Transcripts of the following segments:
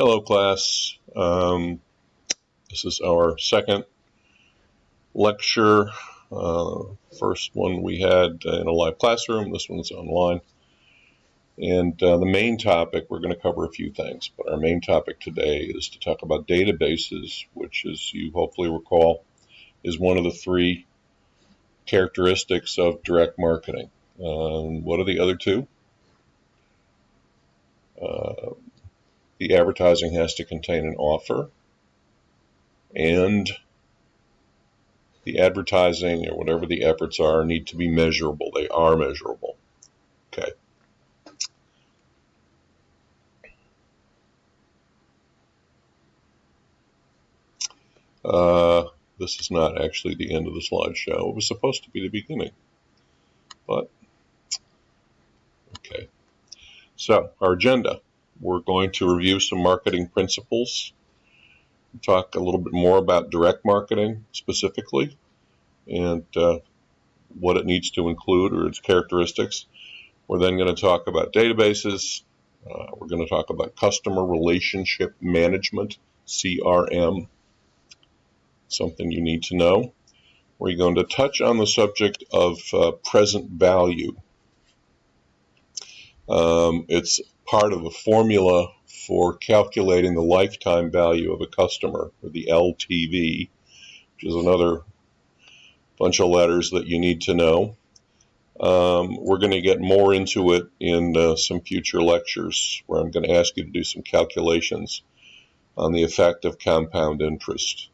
Hello, class. This is our second lecture. First one we had in a live classroom. This one's online. And the main topic, we're going to cover a few things, but our main topic today is to talk about databases, which, as you hopefully recall, is one of the three characteristics of direct marketing. What are the other two? The advertising has to contain an offer, and the advertising or whatever the efforts are need to be measurable. They are measurable. Okay. This is not actually the end of the slideshow. It was supposed to be the beginning, but okay. So our agenda, we're going to review some marketing principles, talk a little bit more about direct marketing specifically, and what it needs to include or its characteristics. We're then going to talk about databases. We're going to talk about customer relationship management, CRM, something you need to know. We're going to touch on the subject of present value. It's part of a formula for calculating the lifetime value of a customer, or the LTV, which is another bunch of letters that you need to know. We're going to get more into it in some future lectures, where I'm going to ask you to do some calculations on the effect of compound interest.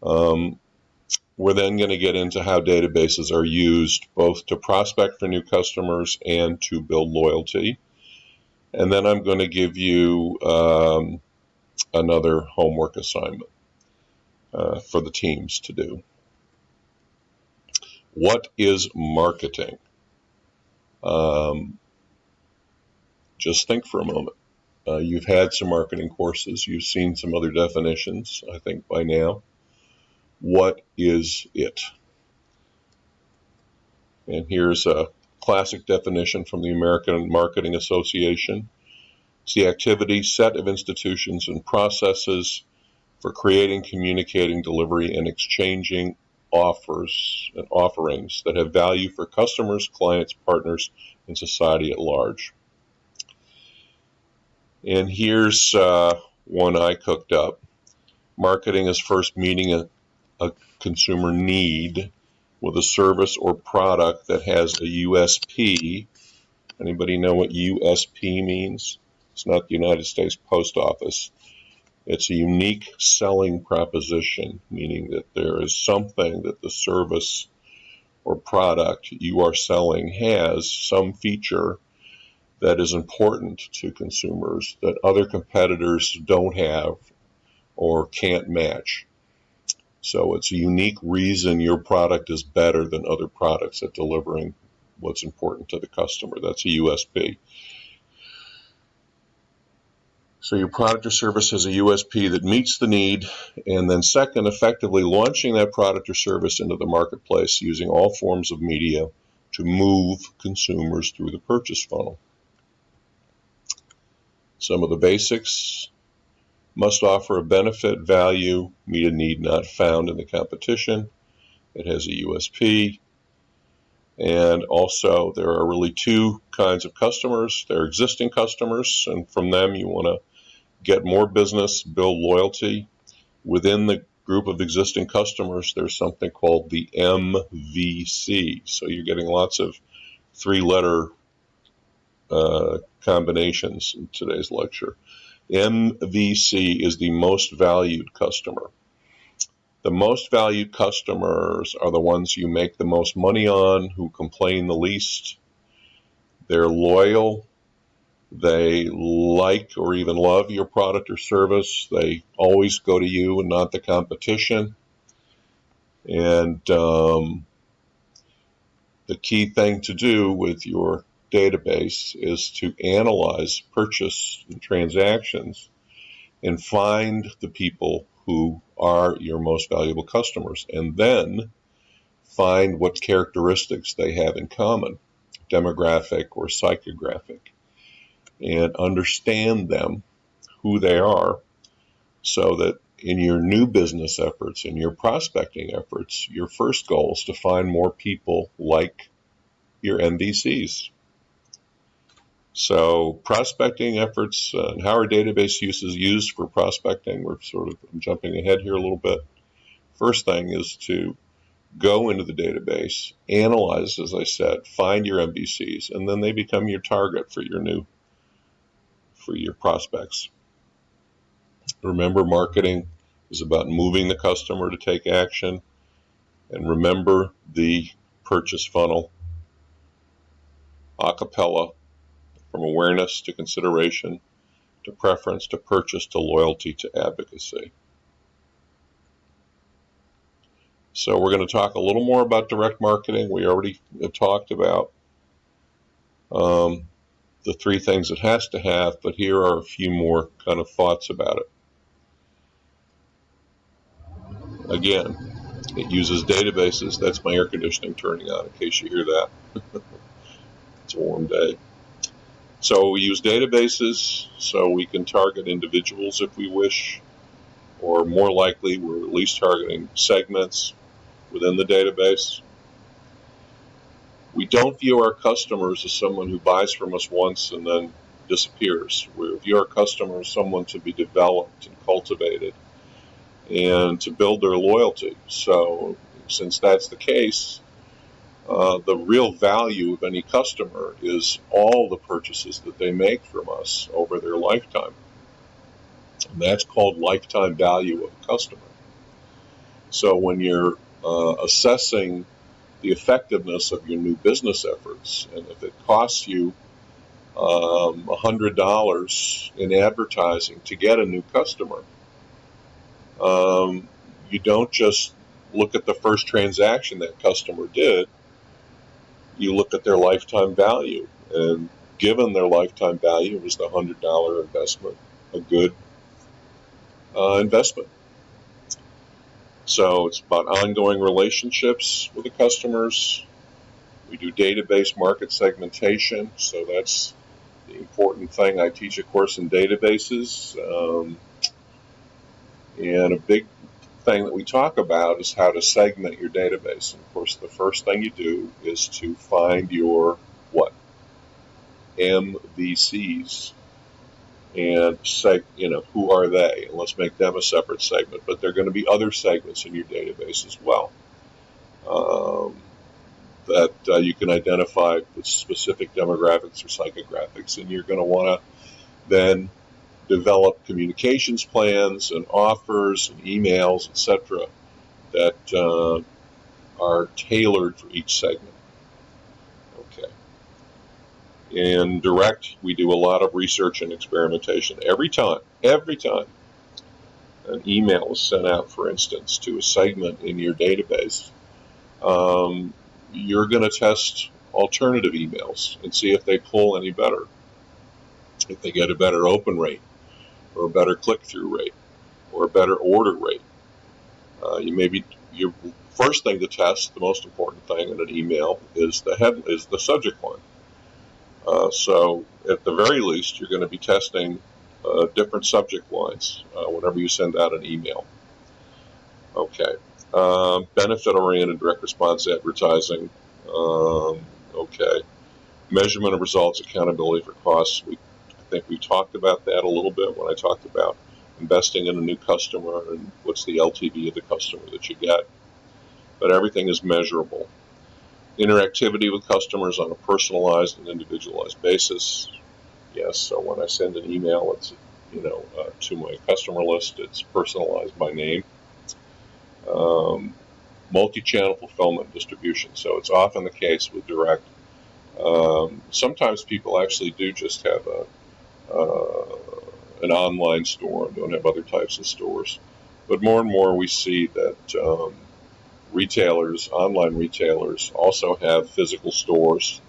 We're then going to get into how databases are used both to prospect for new customers and to build loyalty. And then I'm going to give you another homework assignment for the teams to do. What is marketing? Just think for a moment. You've had some marketing courses. You've seen some other definitions, I think, by now. What is it? And here's a classic definition from the American Marketing Association. It's the activity, set of institutions and processes for creating, communicating, delivery, and exchanging offers and offerings that have value for customers, clients, partners, and society at large. And here's one I cooked up. Marketing is first meeting a consumer need with a service or product that has a USP. Anybody know what USP means? It's not the United States Post Office. It's a unique selling proposition, meaning that there is something that the service or product you are selling has, some feature that is important to consumers that other competitors don't have or can't match. So it's a unique reason your product is better than other products at delivering what's important to the customer. That's a USP. So your product or service has a USP that meets the need, and then second, effectively launching that product or service into the marketplace using all forms of media to move consumers through the purchase funnel. Some of the basics: must offer a benefit, value, meet a need not found in the competition. It has a USP. And also, there are really two kinds of customers. There are existing customers, and from them you want to get more business, build loyalty. Within the group of existing customers, there's something called the MVC. So you're getting lots of three-letter combinations in today's lecture. MVC is the most valued customer. The most valued customers are the ones you make the most money on, who complain the least. They're loyal. They like or even love your product or service. They always go to you and not the competition. And the key thing to do with your database is to analyze purchase and transactions and find the people who are your most valuable customers, and then find what characteristics they have in common, demographic or psychographic, and understand them who they are, so that in your new business efforts, in your prospecting efforts, your first goal is to find more people like your MVCs. So prospecting efforts and how our database use is used for prospecting, I'm jumping ahead here a little bit. First thing is to go into the database, analyze, as I said, find your MVCs, and then they become your target for your prospects. Remember, marketing is about moving the customer to take action, and remember the purchase funnel, a cappella, from awareness to consideration to preference to purchase to loyalty to advocacy. So we're going to talk a little more about direct marketing. We already talked about the three things it has to have, but here are a few more kind of thoughts about it. Again, it uses databases. That's my air conditioning turning on, in case you hear that. It's a warm day. So we use databases so we can target individuals if we wish, or more likely, we're at least targeting segments within the database. We don't view our customers as someone who buys from us once and then disappears. We view our customer as someone to be developed and cultivated and to build their loyalty. So since that's the case, the real value of any customer is all the purchases that they make from us over their lifetime. And that's called lifetime value of a customer. So when you're assessing the effectiveness of your new business efforts, and if it costs you $100 in advertising to get a new customer, you don't just look at the first transaction that customer did. You look at their lifetime value, and given their lifetime value, was the $100 investment a good investment? So it's about ongoing relationships with the customers. We do database market segmentation, so that's the important thing. I teach a course in databases, and a big thing that we talk about is how to segment your database. And of course, the first thing you do is to find your what? MVCs, and say, who are they? And let's make them a separate segment. But there are going to be other segments in your database as well that you can identify with specific demographics or psychographics, and you're going to want to then develop communications plans and offers and emails, etc., that are tailored for each segment. Okay. In direct, we do a lot of research and experimentation. Every time an email is sent out, for instance, to a segment in your database, you're going to test alternative emails and see if they pull any better, if they get a better open rate, or a better click-through rate, or a better order rate. Your first thing to test, the most important thing in an email, is the subject line. So at the very least, you're going to be testing different subject lines whenever you send out an email. Okay. Benefit-oriented direct response advertising. Okay. Measurement of results, accountability for costs. I think we talked about that a little bit when I talked about investing in a new customer and what's the LTV of the customer that you get. But everything is measurable. Interactivity with customers on a personalized and individualized basis. Yes, so when I send an email, it's to my customer list, it's personalized by name. Multi-channel fulfillment and distribution. So it's often the case with direct. Sometimes people actually do just have an online store and don't have other types of stores. But more and more we see that online retailers, also have physical stores.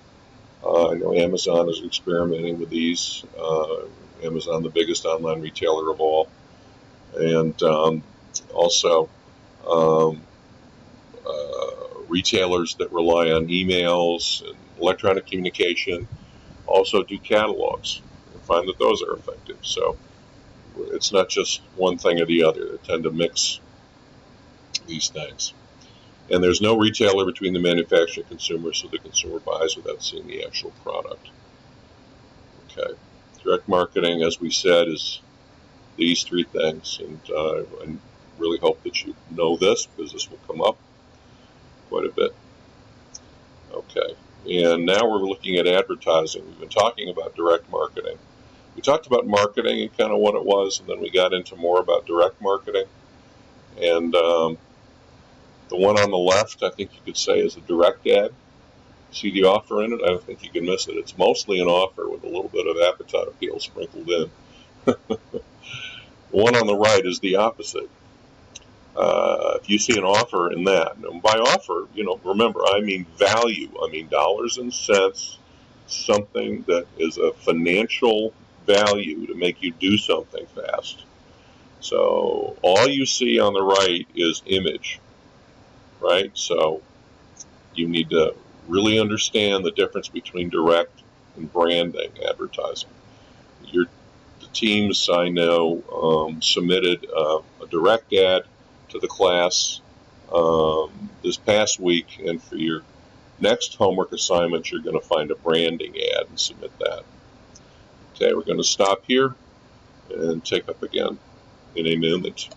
I know Amazon is experimenting with these. Amazon, the biggest online retailer of all. And also retailers that rely on emails and electronic communication also do catalogs and find that those are effective. So It's not just one thing or the other. They tend to mix these things. And there's no retailer between the manufacturer and consumer, so the consumer buys without seeing the actual product. Okay. Direct marketing, as we said, is these three things. And I really hope that you know this, because this will come up quite a bit. Okay. And now we're looking at advertising. We've been talking about direct marketing. We talked about marketing and kind of what it was, and then we got into more about direct marketing. And the one on the left, I think you could say, is a direct ad. See the offer in it? I don't think you can miss it. It's mostly an offer with a little bit of appetite appeal sprinkled in. The one on the right is the opposite. If you see an offer in that, and by offer, remember, I mean value. I mean dollars and cents, something that is a financial value to make you do something fast. So all you see on the right is image, right? So you need to really understand the difference between direct and branding advertising. The teams I know submitted a direct ad to the class this past week, and for your next homework assignment, you're going to find a branding ad and submit that. Okay, we're going to stop here and take up again in a moment.